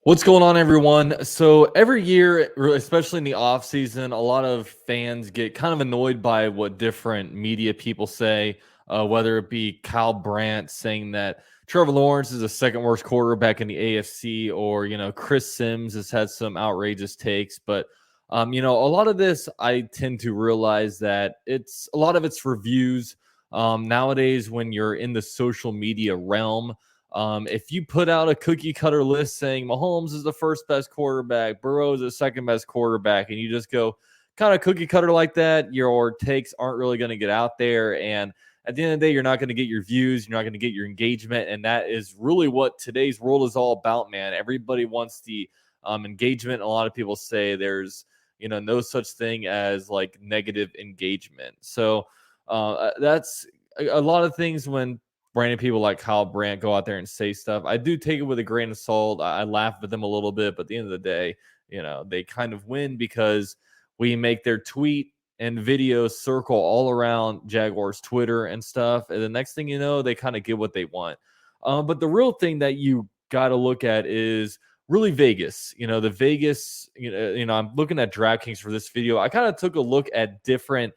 What's going on, everyone? So every year, especially in the off season, a lot of fans get kind of annoyed by what different media people say, whether it be Kyle Brandt saying that Trevor Lawrence is the second worst quarterback in the AFC, or Chris Sims has had some outrageous takes. But a lot of this I tend to realize that a lot of it's reviews. Nowadays, when you're in the social media realm, if you put out a cookie cutter list saying Mahomes is the first best quarterback, Burrow is the second best quarterback, and you just go kind of cookie cutter like that, your takes aren't really going to get out there. And at the end of the day, you're not going to get your views, you're not going to get your engagement. And that is really what today's world is all about, man. Everybody wants the engagement. A lot of people say there's, no such thing as like negative engagement. So that's a lot of things when random people like Kyle Brandt go out there and say stuff. I do take it with a grain of salt. I laugh at them a little bit, but at the end of the day, they kind of win because we make their tweet and videos circle all around Jaguars Twitter and stuff. And the next thing you know, they kind of get what they want. But the real thing that you got to look at is really Vegas. The Vegas, I'm looking at DraftKings for this video. I kind of took a look at different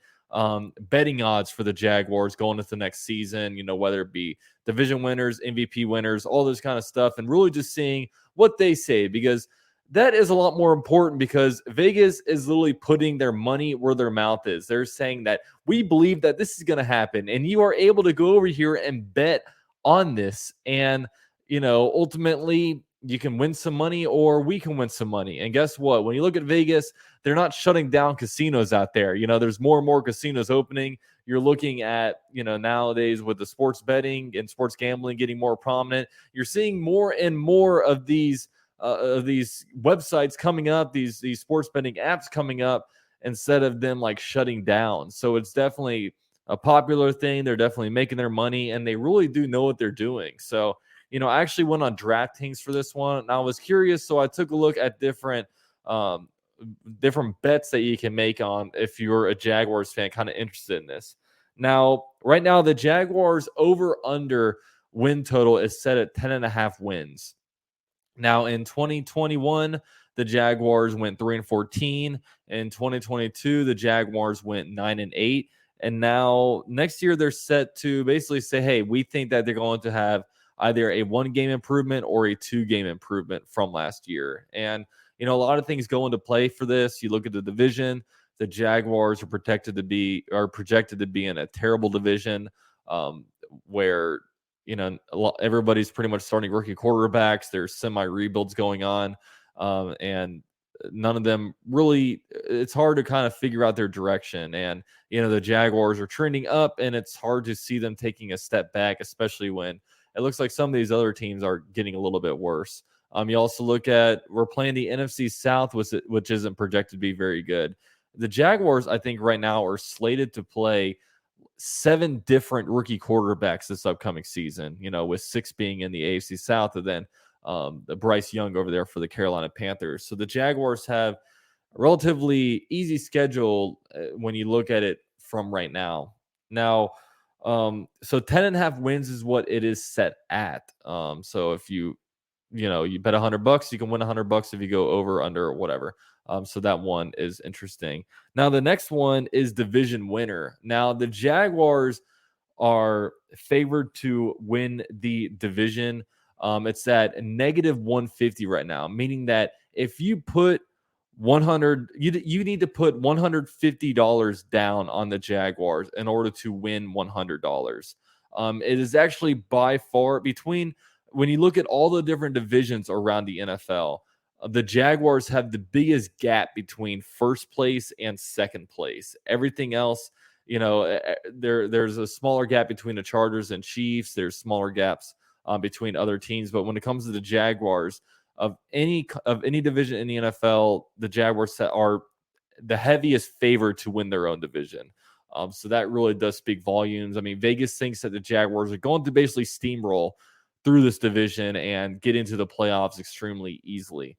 betting odds for the Jaguars going into the next season, whether it be division winners, MVP winners, all this kind of stuff, and really just seeing what they say, because that is a lot more important, because Vegas is literally putting their money where their mouth is. They're saying that we believe that this is going to happen, and you are able to go over here and bet on this. And, ultimately, you can win some money or we can win some money. And guess what? When you look at Vegas, they're not shutting down casinos out there. There's more and more casinos opening. You're looking at, nowadays with the sports betting and sports gambling getting more prominent, you're seeing more and more of these websites coming up, these sports betting apps coming up, instead of them like shutting down. So it's definitely a popular thing. They're definitely making their money, and they really do know what they're doing. So, I actually went on DraftKings for this one, and I was curious, so I took a look at different bets that you can make on if you're a Jaguars fan kind of interested in this. Now, right now, the Jaguars over under win total is set at 10.5 wins. Now, in 2021, the Jaguars went 3-14. In 2022, the Jaguars went 9-8. And now next year, they're set to basically say, hey, we think that they're going to have either a 1-game improvement or a 2-game improvement from last year. And a lot of things go into play for this. You look at the division. The Jaguars are projected to be in a terrible division, where everybody's pretty much starting rookie quarterbacks. There's semi rebuilds going on, and none of them really. It's hard to kind of figure out their direction. And the Jaguars are trending up, and it's hard to see them taking a step back, especially when it looks like some of these other teams are getting a little bit worse. You also look at, we're playing the NFC South, which isn't projected to be very good. The Jaguars, I think, right now are slated to play 7 different rookie quarterbacks this upcoming season, with 6 being in the AFC South, and then the Bryce Young over there for the Carolina Panthers. So the Jaguars have a relatively easy schedule when you look at it from right now. Now, so 10.5 wins is what it is set at. So if you bet $100, you can win $100 if you go over, under, or whatever. So that one is interesting. Now, the next one is division winner. Now, the Jaguars are favored to win the division. It's at -150 right now, meaning that if you put 100, you need to put $150 down on the Jaguars in order to win $100. It is actually by far, between, when you look at all the different divisions around the NFL, the Jaguars have the biggest gap between first place and second place. Everything else, there's a smaller gap between the Chargers and Chiefs. There's smaller gaps between other teams. But when it comes to the Jaguars, of any division in the NFL, the Jaguars are the heaviest favored to win their own division. So that really does speak volumes. I mean, Vegas thinks that the Jaguars are going to basically steamroll through this division and get into the playoffs extremely easily.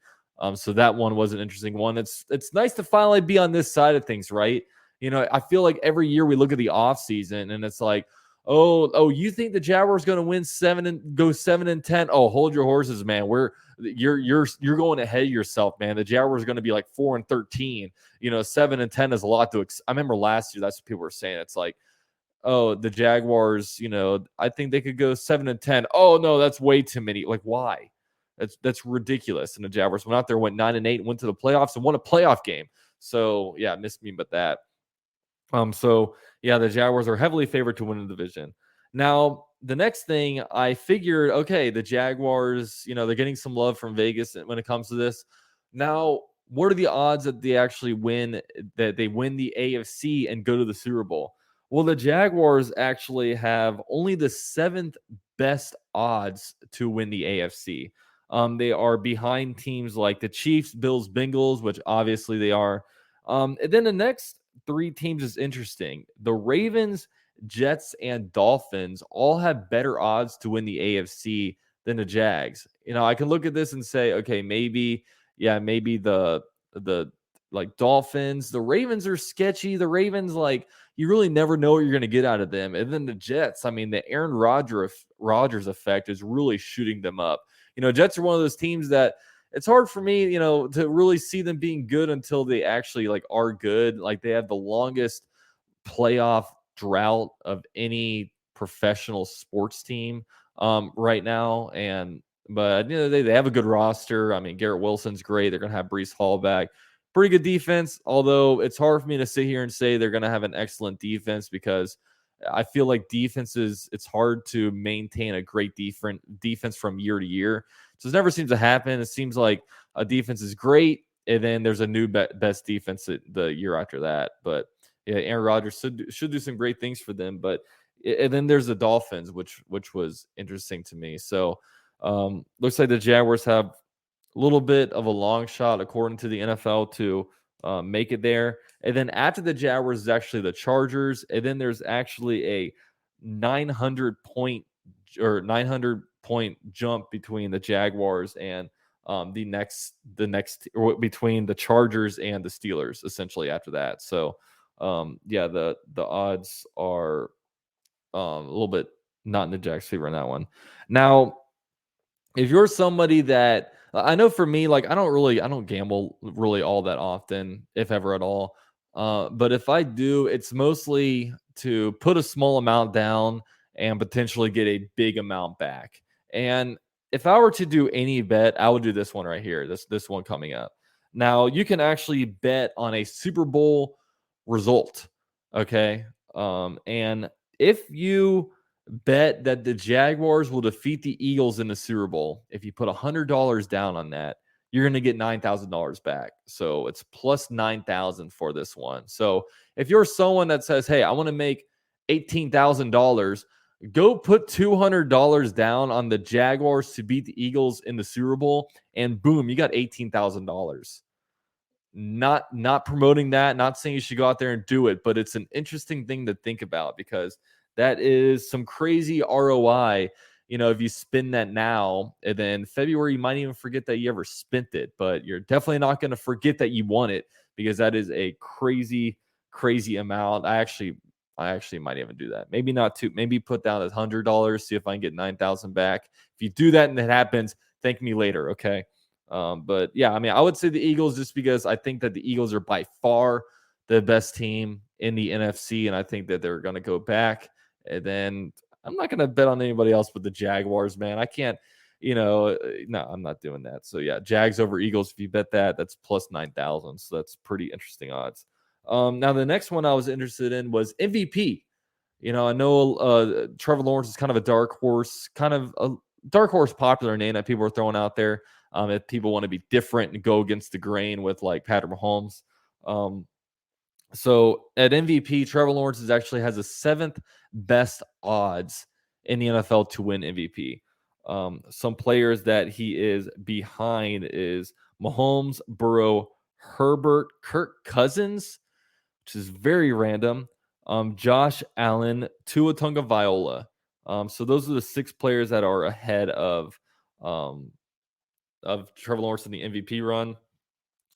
So that one was an interesting one. It's nice to finally be on this side of things, right? I feel like every year we look at the offseason and it's like, Oh, you think the Jaguars going to win 7-10? Oh, hold your horses, man. You're going ahead of yourself, man. The Jaguars are going to be like 4-13. 7-10 is a lot to. I remember last year that's what people were saying. It's like, oh, the Jaguars, I think they could go 7-10. Oh no, that's way too many. Like, why? That's ridiculous. And the Jaguars went out there, went 9-8, went to the playoffs, and won a playoff game. So yeah, missed me, but that. So yeah, the Jaguars are heavily favored to win the division. Now, the next thing I figured, okay, the Jaguars, they're getting some love from Vegas when it comes to this. Now, what are the odds that they win the AFC and go to the Super Bowl? Well, the Jaguars actually have only the seventh best odds to win the AFC. They are behind teams like the Chiefs, Bills, Bengals, which obviously they are. And then the next three teams is interesting. The Ravens, Jets, and Dolphins all have better odds to win the AFC than the Jags. I can look at this and say, okay, maybe the like Dolphins. The Ravens are sketchy. The Ravens, like, you really never know what you're going to get out of them. And then the Jets, I mean, the Aaron Rodgers effect is really shooting them up. Jets are one of those teams that it's hard for me, to really see them being good until they actually like are good. Like, they have the longest playoff drought of any professional sports team right now. But at the end of the day, they have a good roster. I mean, Garrett Wilson's great. They're going to have Breece Hall back. Pretty good defense, although it's hard for me to sit here and say they're going to have an excellent defense because I feel like it's hard to maintain a great defense from year to year. So it never seems to happen. It seems like a defense is great, and then there's a new best defense the year after that. But yeah, Aaron Rodgers should do some great things for them. But and then there's the Dolphins, which was interesting to me. So looks like the Jaguars have a little bit of a long shot, according to the NFL, to make it there. And then after the Jaguars is actually the Chargers. And then there's actually a 900 point jump between the Jaguars and the next or between the Chargers and the Steelers, essentially, after that. So yeah, the odds are a little bit not in the Jags' favor on that one. Now, if you're somebody that I know, for me, like, I don't gamble really all that often, if ever at all. But if I do, it's mostly to put a small amount down and potentially get a big amount back. And if I were to do any bet, I would do this one right here. This one coming up. Now, you can actually bet on a Super Bowl result. Okay. And if you bet that the Jaguars will defeat the Eagles in the Super Bowl, if you put $100 down on that, you're going to get $9,000 back. So it's plus 9,000 for this one. So if you're someone that says, hey, I want to make $18,000, go put $200 down on the Jaguars to beat the Eagles in the Super Bowl, and boom, you got $18,000. Not promoting that, not saying you should go out there and do it, but it's an interesting thing to think about because that is some crazy ROI. If you spend that now, and then February, you might even forget that you ever spent it, but you're definitely not going to forget that you won it because that is a crazy, crazy amount. I actually might even do that. Maybe not two. Maybe put down $100, see if I can get 9,000 back. If you do that and it happens, thank me later. Okay. But yeah, I mean, I would say the Eagles just because I think that the Eagles are by far the best team in the NFC, and I think that they're going to go back. And then I'm not going to bet on anybody else but the Jaguars, man. I can't, no, I'm not doing that. So yeah, Jags over Eagles. If you bet that, that's plus 9,000. So that's pretty interesting odds. Now the next one I was interested in was MVP. I know Trevor Lawrence is kind of a dark horse popular name that people are throwing out there. If people want to be different and go against the grain with like Patrick Mahomes. So at MVP, Trevor Lawrence actually has the seventh best odds in the NFL to win MVP. Some players that he is behind is Mahomes, Burrow, Herbert, Kirk Cousins, which is very random. Josh Allen, Tua Tagovailoa. So those are the six players that are ahead of Trevor Lawrence in the MVP run.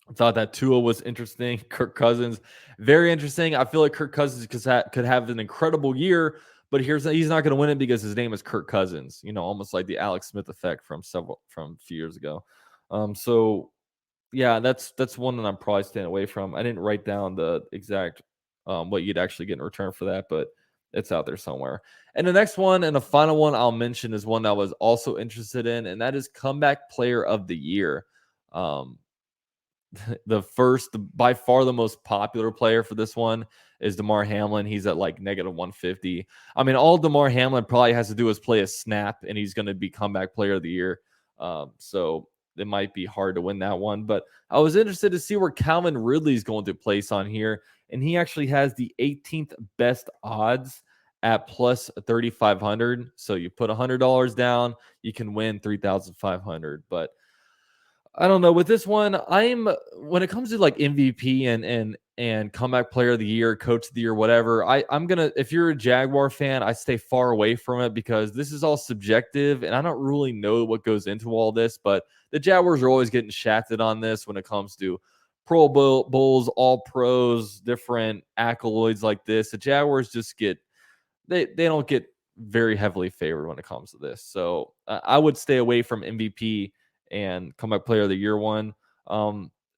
I thought that Tua was interesting. Kirk Cousins, very interesting. I feel like Kirk Cousins could have an incredible year, But he's not going to win it because his name is Kirk Cousins. Almost like the Alex Smith effect from a few years ago. So yeah, that's one that I'm probably staying away from. I didn't write down the exact what you'd actually get in return for that, but it's out there somewhere. And the next one and the final one I'll mention is one that I was also interested in, and that is comeback player of the year. Um, by far the most popular player for this one is DeMar Hamlin. He's at like -150. I mean, all DeMar Hamlin probably has to do is play a snap, and he's going to be comeback player of the year. So it might be hard to win that one. But I was interested to see where Calvin Ridley's going to place on here, and he actually has the 18th best odds at plus 3,500. So you put $100 down, you can win 3,500. But I don't know. With this one, when it comes to like MVP and comeback player of the year, coach of the year, whatever, I'm gonna, if you're a Jaguar fan, I stay far away from it because this is all subjective and I don't really know what goes into all this, but the Jaguars are always getting shafted on this when it comes to Pro Bowls, all pros, different accolades like this. The Jaguars just they don't get very heavily favored when it comes to this. So I would stay away from MVP and comeback player of the year one.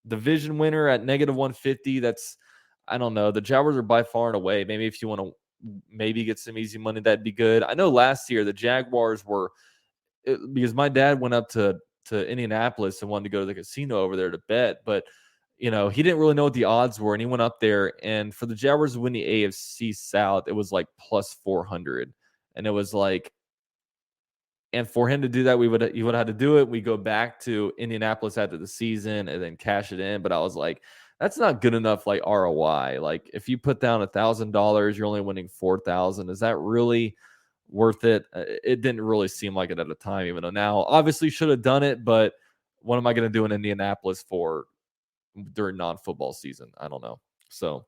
Division winner at -150. I don't know. The Jaguars are by far and away. Maybe if you want to maybe get some easy money, that'd be good. I know last year the Jaguars were because my dad went up to Indianapolis and wanted to go to the casino over there to bet, but he didn't really know what the odds were, and he went up there, and for the Jaguars to win the AFC South, it was like plus 400, and it was like, and for him to do that, he would have had to do it. We go back to Indianapolis after the season and then cash it in. But I was like, that's not good enough, like ROI. Like if you put down $1,000, you're only winning 4,000. Is that really worth it? It didn't really seem like it at the time, even though now obviously should have done it. But what am I going to do in Indianapolis for during non-football season? I don't know. So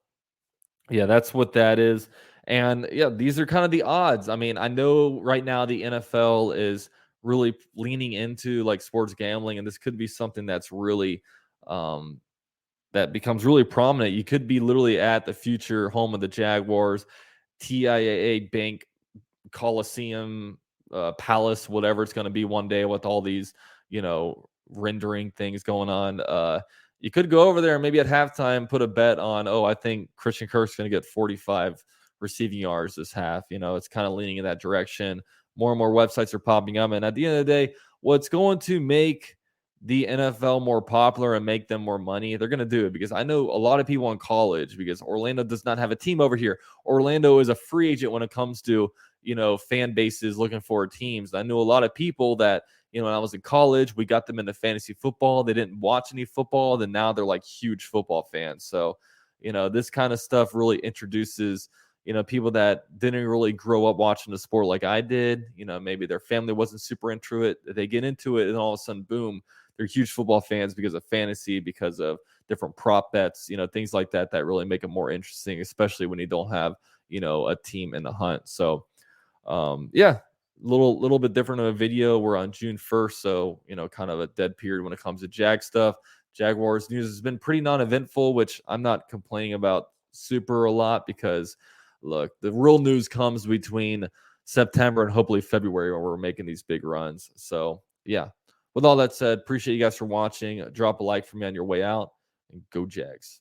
yeah, that's what that is. And yeah, these are kind of the odds. I mean, I know right now the NFL is really leaning into like sports gambling, and this could be something that's really that becomes really prominent. You could be literally at the future home of the Jaguars, TIAA Bank Coliseum, Palace, whatever it's going to be one day with all these, rendering things going on. You could go over there and maybe at halftime put a bet on, I think Christian Kirk's going to get 45 receiving yards this half. It's kind of leaning in that direction. More and more websites are popping up. And at the end of the day, what's going to make the NFL more popular and make them more money, they're going to do it because I know a lot of people in college, because Orlando does not have a team over here. Orlando is a free agent when it comes to, fan bases looking for teams. I knew a lot of people that, when I was in college, we got them into fantasy football. They didn't watch any football. Then now they're like huge football fans. So, this kind of stuff really introduces, people that didn't really grow up watching the sport like I did. Maybe their family wasn't super into it. They get into it and all of a sudden, boom, they're huge football fans because of fantasy, because of different prop bets, things like that really make it more interesting, especially when you don't have, a team in the hunt. So, yeah, little bit different of a video. We're on June 1st, so kind of a dead period when it comes to Jag stuff. Jaguars news has been pretty non-eventful, which I'm not complaining about super a lot because look, the real news comes between September and hopefully February when we're making these big runs. So yeah, with all that said, appreciate you guys for watching. Drop a like for me on your way out, and go Jags.